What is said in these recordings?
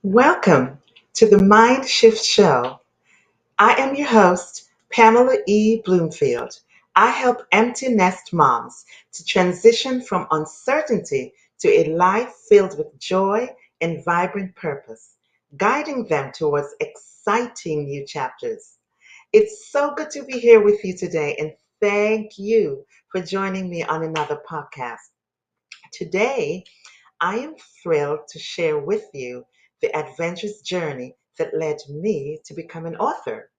Welcome to the Mindshift Show. I am your host, Pamela Bloomfield. I help empty nest moms to transition from uncertainty to a life filled with joy and vibrant purpose, guiding them towards exciting new chapters. It's so good to be here with you today, and thank you for joining me on another podcast. Today, I am thrilled to share with you the adventurous journey that led me to become an author.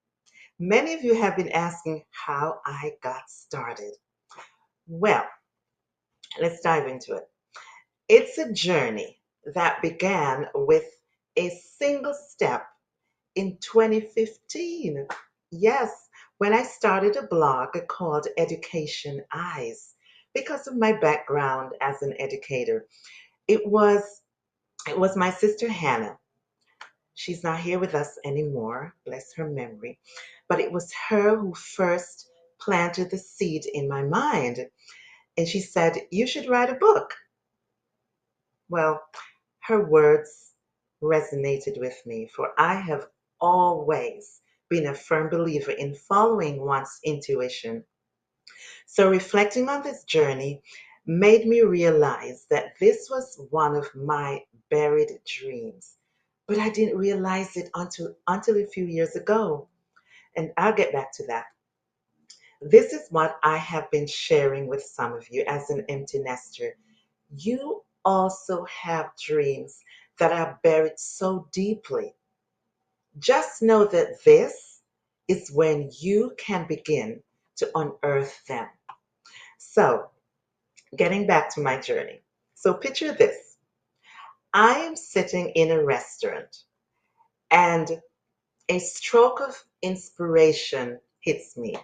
Many of you have been asking how I got started. Well, let's dive into it. It's a journey that began with a single step in 2015. Yes, when I started a blog called Education Eyes because of my background as an educator. It was it was my sister Hannah. She's not here with us anymore, bless her memory. But it was her who first planted the seed in my mind. And she said, "You should write a book." Well, her words resonated with me, for I have always been a firm believer in following one's intuition. So, reflecting on this journey made me realize that this was one of my buried dreams. But I didn't realize it until a few years ago. And I'll get back to that. This is what I have been sharing with some of you as an empty nester. You also have dreams that are buried so deeply. Just know that this is when you can begin to unearth them. So, getting back to my journey. So, picture this: I am sitting in a restaurant and a stroke of inspiration hits me.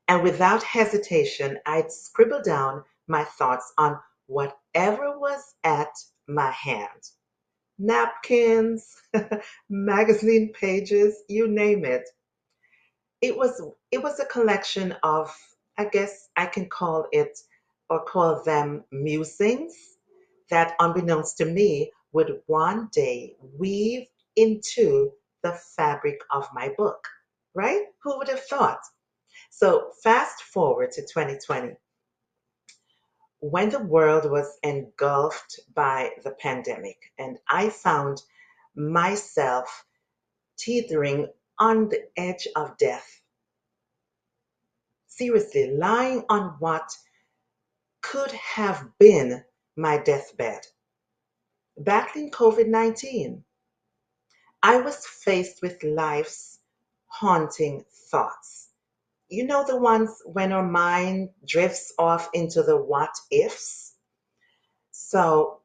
And without hesitation, I'd scribble down my thoughts on whatever was at my hand: napkins, magazine pages, you name it. It was a collection of, I guess I can call it or call them musings that, unbeknownst to me, would one day weave into the fabric of my book, right? Who would have thought? So, fast forward to 2020, when the world was engulfed by the pandemic, and I found myself teetering on the edge of death. Seriously, lying on what could have been my deathbed. Battling COVID 19, I was faced with life's haunting thoughts. You know, the ones when our mind drifts off into the what ifs? So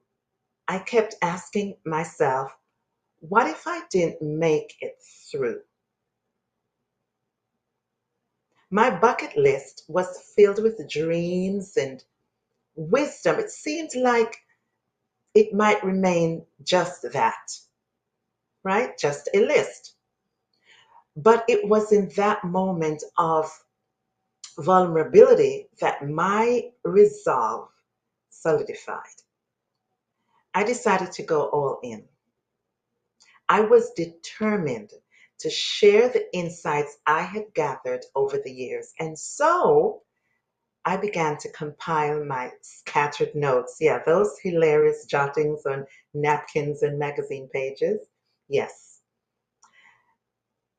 I kept asking myself, what if I didn't make it through? My bucket list was filled with dreams and wisdom. It seemed like it might remain just that, right? Just a list. But it was in that moment of vulnerability that my resolve solidified. I decided to go all in. I was determined to share the insights I had gathered over the years. And so I began to compile my scattered notes. Yeah, those hilarious jottings on napkins and magazine pages. Yes,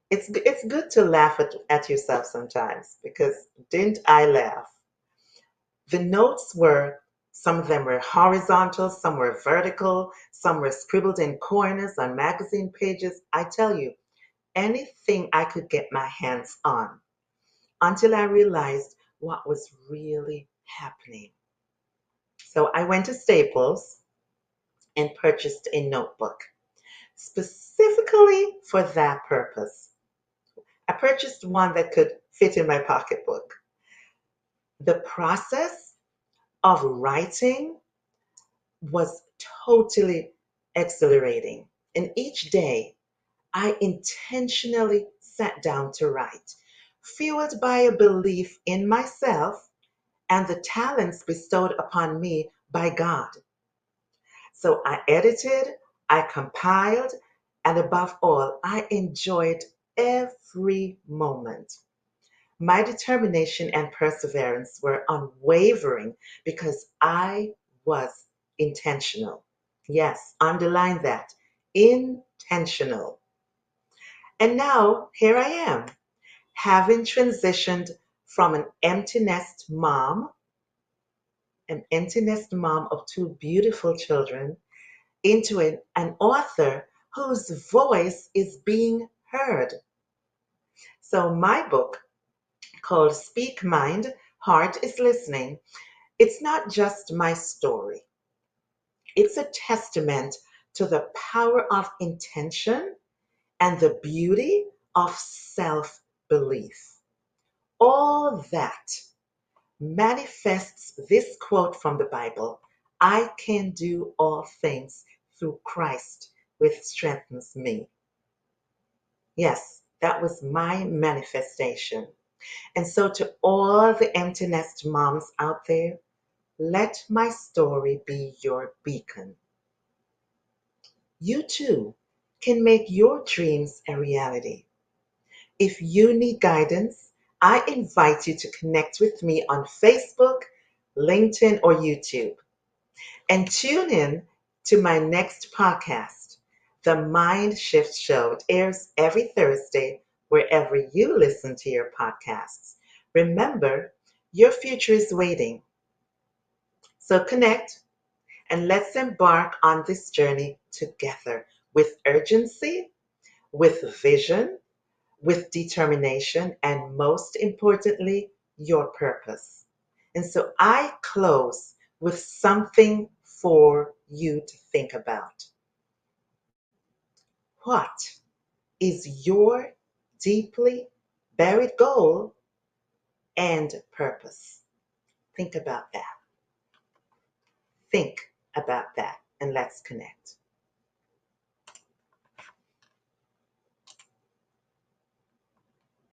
it's good to laugh at yourself sometimes, because didn't I laugh? The notes were, some of them were horizontal, some were vertical, some were scribbled in corners on magazine pages. I tell you, anything I could get my hands on, until I realized what was really happening. So I went to Staples and purchased a notebook specifically for that purpose. I purchased one that could fit in my pocketbook. The process of writing was totally exhilarating. And each day I intentionally sat down to write, fueled by a belief in myself and the talents bestowed upon me by God. So I edited, I compiled, and above all, I enjoyed every moment. My determination and perseverance were unwavering because I was intentional. Yes, underline that. Intentional. And now here I am, having transitioned from an empty nest mom of two beautiful children, into an author whose voice is being heard. So, my book, called Speak Mind, Heart is Listening, it's not just my story, it's a testament to the power of intention and the beauty of self belief. All that manifests this quote from the Bible: I can do all things through Christ, which strengthens me. Yes, that was my manifestation. And so, to all the empty nest moms out there, let my story be your beacon. You too can make your dreams a reality. If you need guidance, I invite you to connect with me on Facebook, LinkedIn, or YouTube. And tune in to my next podcast, The Mindshift Show. It airs every Thursday wherever you listen to your podcasts. Remember, your future is waiting. So connect and let's embark on this journey together with urgency, with vision, with determination, and most importantly, your purpose. And so I close with something for you to think about. What is your deeply buried goal and purpose? Think about that. Think about that, and let's connect.